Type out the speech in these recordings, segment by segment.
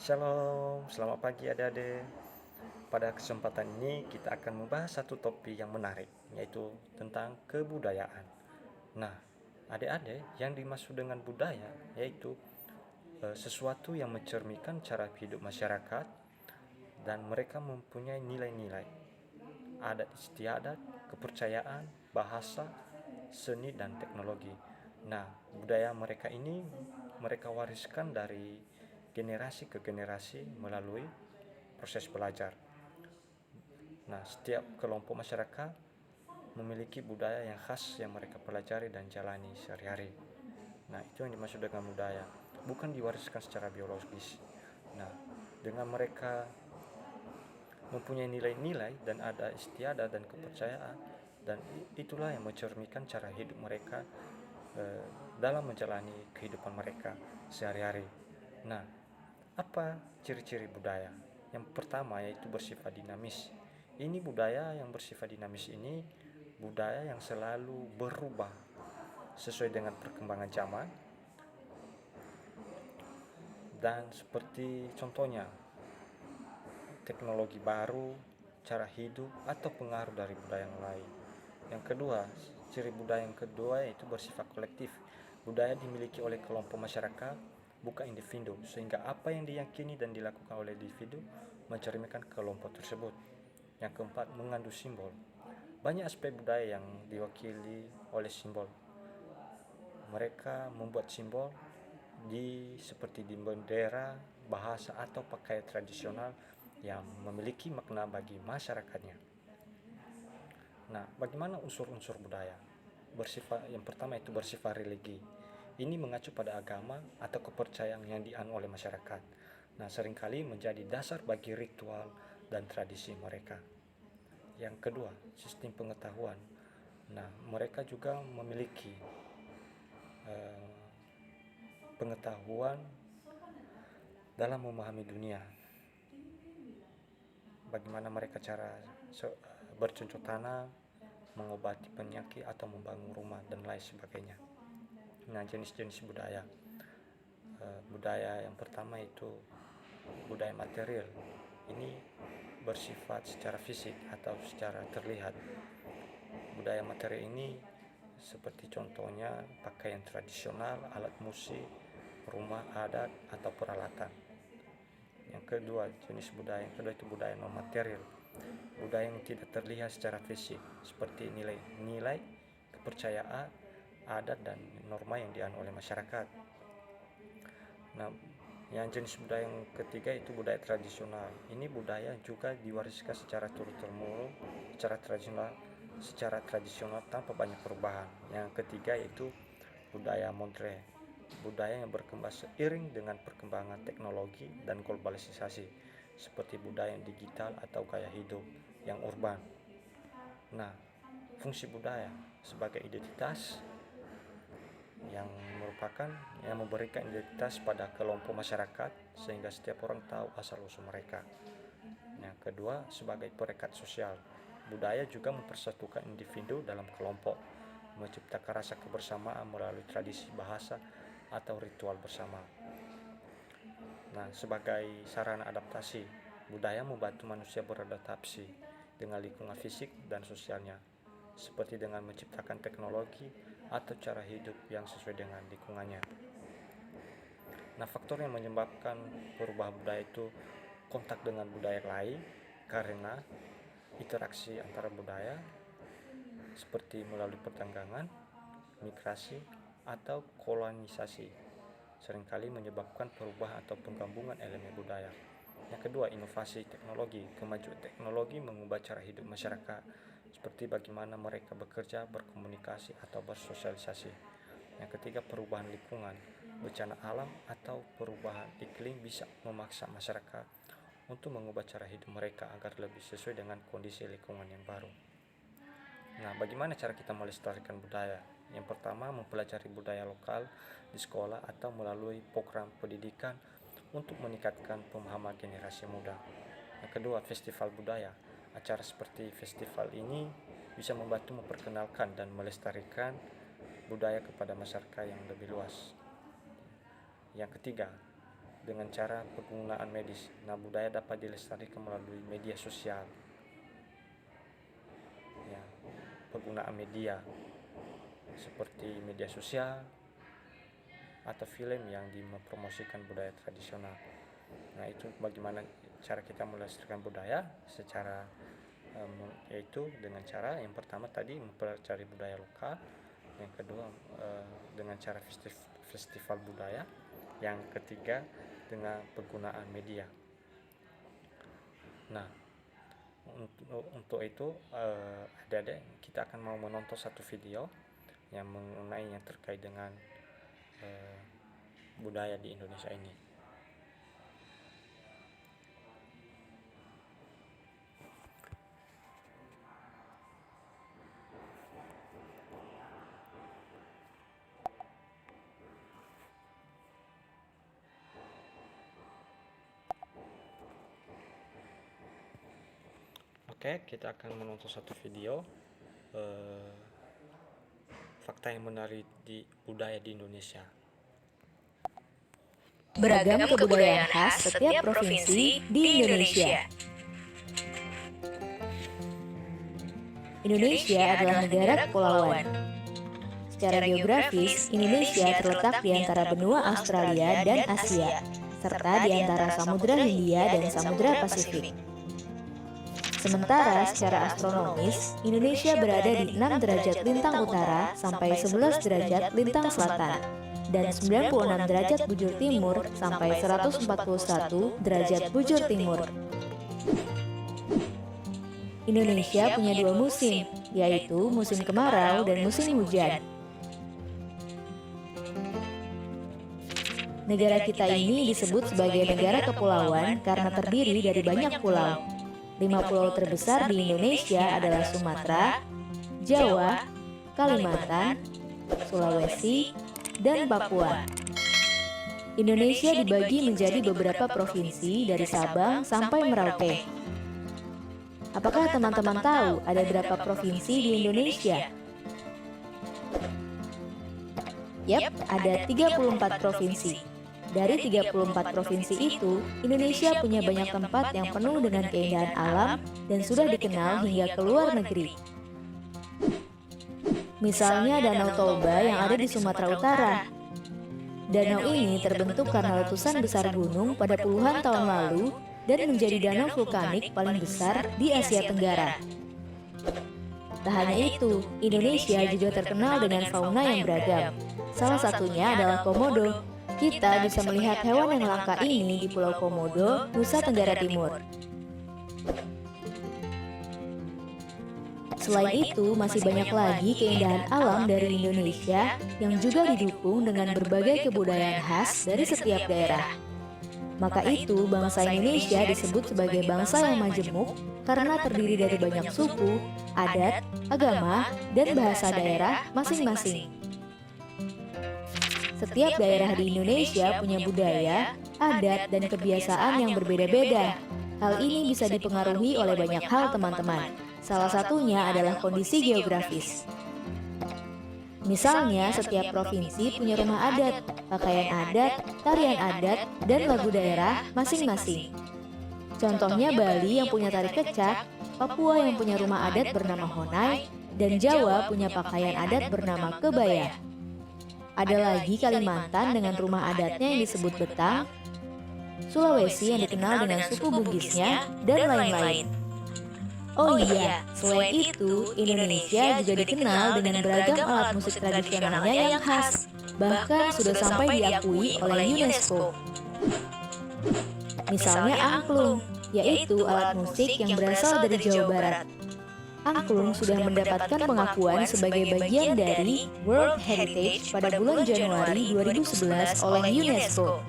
Shalom, selamat pagi adik-adik. Pada kesempatan ini kita akan membahas satu topik yang menarik, yaitu tentang kebudayaan. Nah, adik-adik, yang dimaksud dengan budaya yaitu sesuatu yang mencerminkan cara hidup masyarakat dan mereka mempunyai nilai-nilai, adat istiadat, kepercayaan, bahasa, seni dan teknologi. Nah, budaya mereka ini mereka wariskan dari generasi ke generasi melalui proses belajar. Nah, setiap kelompok masyarakat memiliki budaya yang khas yang mereka pelajari dan jalani sehari-hari. Nah, itu yang dimaksud dengan budaya, bukan diwariskan secara biologis. Nah, dengan mereka mempunyai nilai-nilai dan ada istiadat dan kepercayaan, dan itulah yang mencerminkan cara hidup mereka dalam menjalani kehidupan mereka sehari-hari. Nah, apa ciri-ciri budaya? Yang pertama yaitu bersifat dinamis. Ini budaya yang bersifat dinamis ini budaya yang selalu berubah sesuai dengan perkembangan zaman, dan seperti contohnya teknologi baru, cara hidup atau pengaruh dari budaya yang lain. Yang kedua, ciri budaya yang kedua yaitu bersifat kolektif. Budaya dimiliki oleh kelompok masyarakat, bukan individu, sehingga apa yang diyakini dan dilakukan oleh individu mencerminkan kelompok tersebut. Yang keempat, mengandung simbol. Banyak aspek budaya yang diwakili oleh simbol. Mereka membuat simbol seperti di bendera, bahasa atau pakaian tradisional yang memiliki makna bagi masyarakatnya. Nah, bagaimana unsur-unsur budaya? Yang pertama itu bersifat religi. Ini mengacu pada agama atau kepercayaan yang dianut oleh masyarakat. Nah, seringkali menjadi dasar bagi ritual dan tradisi mereka. Yang kedua, sistem pengetahuan. Nah, mereka juga memiliki pengetahuan dalam memahami dunia. Bagaimana mereka cara bercocok tanam, mengobati penyakit atau membangun rumah dan lain sebagainya. Nah, jenis-jenis budaya. Budaya yang pertama itu budaya material. Ini bersifat secara fisik atau secara terlihat. Budaya material ini seperti contohnya pakaian tradisional, alat musik, rumah adat atau peralatan. Yang kedua, jenis budaya yang kedua itu budaya non material. Budaya yang tidak terlihat secara fisik, seperti nilai-nilai, kepercayaan, adat dan norma yang dianut oleh masyarakat. Nah, yang jenis budaya yang ketiga itu budaya tradisional. Ini budaya juga diwariskan secara turun-temurun, secara tradisional tanpa banyak perubahan. Yang ketiga yaitu budaya modern. Budaya yang berkembang seiring dengan perkembangan teknologi dan globalisasi, seperti budaya yang digital atau gaya hidup yang urban. Nah, fungsi budaya sebagai identitas yang memberikan identitas pada kelompok masyarakat sehingga setiap orang tahu asal-usul mereka. Yang kedua, sebagai perekat sosial. Budaya juga mempersatukan individu dalam kelompok, menciptakan rasa kebersamaan melalui tradisi bahasa atau ritual bersama. Nah, sebagai sarana adaptasi, budaya membantu manusia beradaptasi dengan lingkungan fisik dan sosialnya, seperti dengan menciptakan teknologi atau cara hidup yang sesuai dengan lingkungannya. Nah, faktor yang menyebabkan perubahan budaya itu kontak dengan budaya lain karena interaksi antara budaya seperti melalui perdagangan, migrasi, atau kolonisasi seringkali menyebabkan perubahan atau penggabungan elemen budaya. Yang kedua, inovasi teknologi. Kemajuan teknologi mengubah cara hidup masyarakat, seperti bagaimana mereka bekerja, berkomunikasi, atau bersosialisasi. Yang ketiga, perubahan lingkungan. Bencana alam atau perubahan iklim bisa memaksa masyarakat untuk mengubah cara hidup mereka agar lebih sesuai dengan kondisi lingkungan yang baru. Nah, bagaimana cara kita melestarikan budaya? Yang pertama, mempelajari budaya lokal di sekolah atau melalui program pendidikan untuk meningkatkan pemahaman generasi muda. Yang kedua, festival budaya. Acara seperti festival ini bisa membantu memperkenalkan dan melestarikan budaya kepada masyarakat yang lebih luas. Yang ketiga, dengan cara penggunaan medis. Nah, budaya dapat dilestarikan melalui media sosial. Ya, penggunaan media seperti media sosial atau film yang mempromosikan budaya tradisional. Nah, itu bagaimana cara kita melestarikan budaya secara yaitu dengan cara yang pertama tadi mempelajari budaya lokal, yang kedua dengan cara festival budaya, yang ketiga dengan penggunaan media. Nah, untuk itu adik-adik kita akan mau menonton satu video yang mengenai yang terkait dengan budaya di Indonesia ini. Oke, kita akan menonton satu video fakta yang menarik di budaya di Indonesia. Beragam kebudayaan khas setiap provinsi di Indonesia. Indonesia adalah negara kepulauan. Secara geografis, Indonesia terletak di antara benua Australia dan Asia, serta di antara Samudra Hindia dan Samudra Pasifik. Sementara secara astronomis, Indonesia berada di 6 derajat lintang utara sampai 11 derajat lintang selatan, dan 96 derajat bujur timur sampai 141 derajat bujur timur. Indonesia punya 2 musim, yaitu musim kemarau dan musim hujan. Negara kita ini disebut sebagai negara kepulauan karena terdiri dari banyak pulau. 5 pulau terbesar di Indonesia adalah Sumatera, Jawa, Kalimantan, Sulawesi, dan Papua. Indonesia dibagi menjadi beberapa provinsi dari Sabang sampai Merauke. Apakah teman-teman tahu ada berapa provinsi di Indonesia? Yap, ada 34 provinsi. Dari 34 provinsi itu, Indonesia punya banyak tempat yang penuh dengan keindahan alam dan sudah dikenal hingga ke luar negeri. Misalnya Danau Toba yang ada di Sumatera Utara. Danau ini terbentuk karena letusan besar gunung pada puluhan tahun lalu dan menjadi danau vulkanik paling besar di Asia Tenggara. Tak hanya itu, Indonesia juga terkenal dengan fauna yang beragam. Salah satunya adalah komodo. Kita bisa melihat hewan yang langka ini di Pulau Komodo, Nusa Tenggara Timur. Selain itu, masih banyak lagi keindahan alam dari Indonesia yang juga didukung dengan berbagai kebudayaan khas dari setiap daerah. Maka itu, bangsa Indonesia disebut sebagai bangsa yang majemuk karena terdiri dari banyak suku, adat, agama, dan bahasa daerah masing-masing. Setiap daerah di Indonesia punya budaya, adat, dan kebiasaan yang berbeda-beda. Hal ini bisa dipengaruhi oleh banyak hal, teman-teman. Salah satunya adalah kondisi geografis. Misalnya, setiap provinsi punya rumah adat, pakaian adat, tarian adat, dan lagu daerah masing-masing. Contohnya Bali yang punya tari kecak, Papua yang punya rumah adat bernama Honai, dan Jawa punya pakaian adat bernama kebaya. Ada lagi Kalimantan dengan rumah adatnya yang disebut Betang, Sulawesi yang dikenal dengan suku Bugisnya, dan lain-lain. Oh iya, selain itu, Indonesia juga dikenal dengan beragam alat musik tradisionalnya yang khas, bahkan sudah sampai diakui oleh UNESCO. Misalnya angklung, yaitu alat musik yang berasal dari Jawa Barat. Angklung sudah mendapatkan pengakuan sebagai bagian dari World Heritage pada bulan Januari 2011 oleh UNESCO.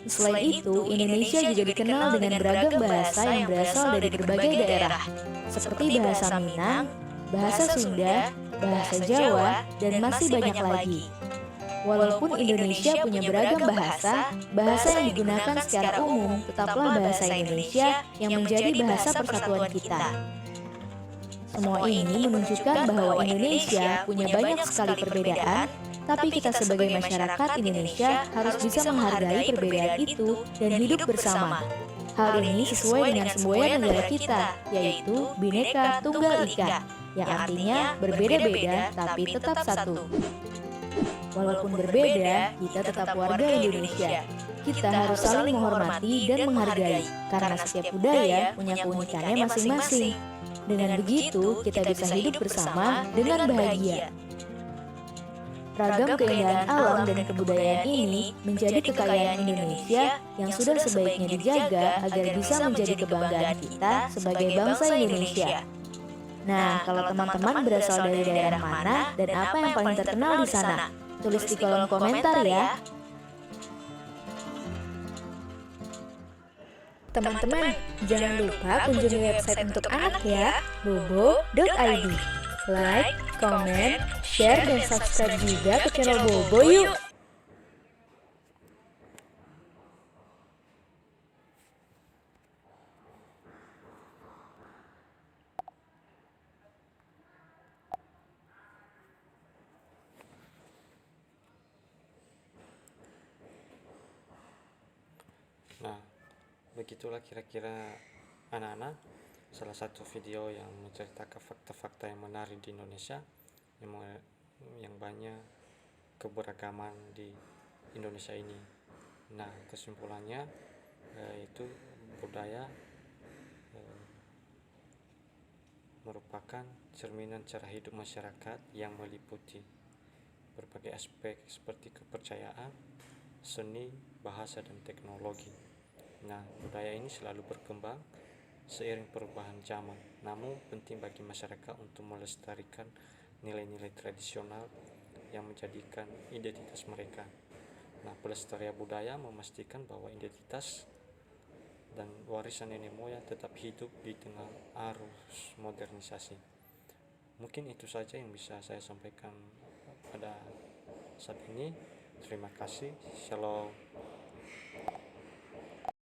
Selain itu, Indonesia juga dikenal dengan beragam bahasa yang berasal dari berbagai daerah, seperti bahasa Minang, bahasa Sunda, bahasa Jawa, dan masih banyak lagi. Walaupun Indonesia punya beragam bahasa, bahasa yang digunakan secara umum tetaplah bahasa Indonesia yang menjadi bahasa persatuan kita. Semua ini menunjukkan bahwa Indonesia punya banyak sekali perbedaan, Tapi kita sebagai masyarakat Indonesia harus bisa menghargai perbedaan itu dan hidup bersama. Hal ini sesuai dengan semboyan negara kita, yaitu Bhinneka Tunggal Ika, yang artinya berbeda-beda tapi tetap satu. Walaupun berbeda, kita tetap warga Indonesia. Kita harus saling menghormati dan menghargai, karena setiap budaya punya keunikannya masing-masing. Dengan begitu, kita bisa hidup bersama dengan bahagia. Ragam keindahan alam dan kebudayaan ini menjadi kekayaan Indonesia yang sudah sebaiknya dijaga agar bisa menjadi kebanggaan kita sebagai bangsa Indonesia. Nah, kalau teman-teman berasal dari daerah mana dan apa yang paling terkenal di sana? Tulis di kolom komentar ya. Teman-teman, jangan lupa kunjungi website untuk anak ya, bobo.id. Like, comment, share, dan subscribe juga ke channel Bobo yuk! Nah, begitulah kira-kira anak-anak salah satu video yang menceritakan fakta-fakta yang menarik di Indonesia, yang banyak keberagaman di Indonesia ini. Nah, kesimpulannya itu budaya merupakan cerminan cara hidup masyarakat yang meliputi berbagai aspek seperti kepercayaan, seni, bahasa, dan teknologi. Nah, budaya ini selalu berkembang seiring perubahan zaman, namun penting bagi masyarakat untuk melestarikan nilai-nilai tradisional yang menjadikan identitas mereka. Nah, pelestarian budaya memastikan bahwa identitas dan warisan nenek moyang tetap hidup di tengah arus modernisasi. Mungkin itu saja yang bisa saya sampaikan pada saat ini. Terima kasih. Shalom.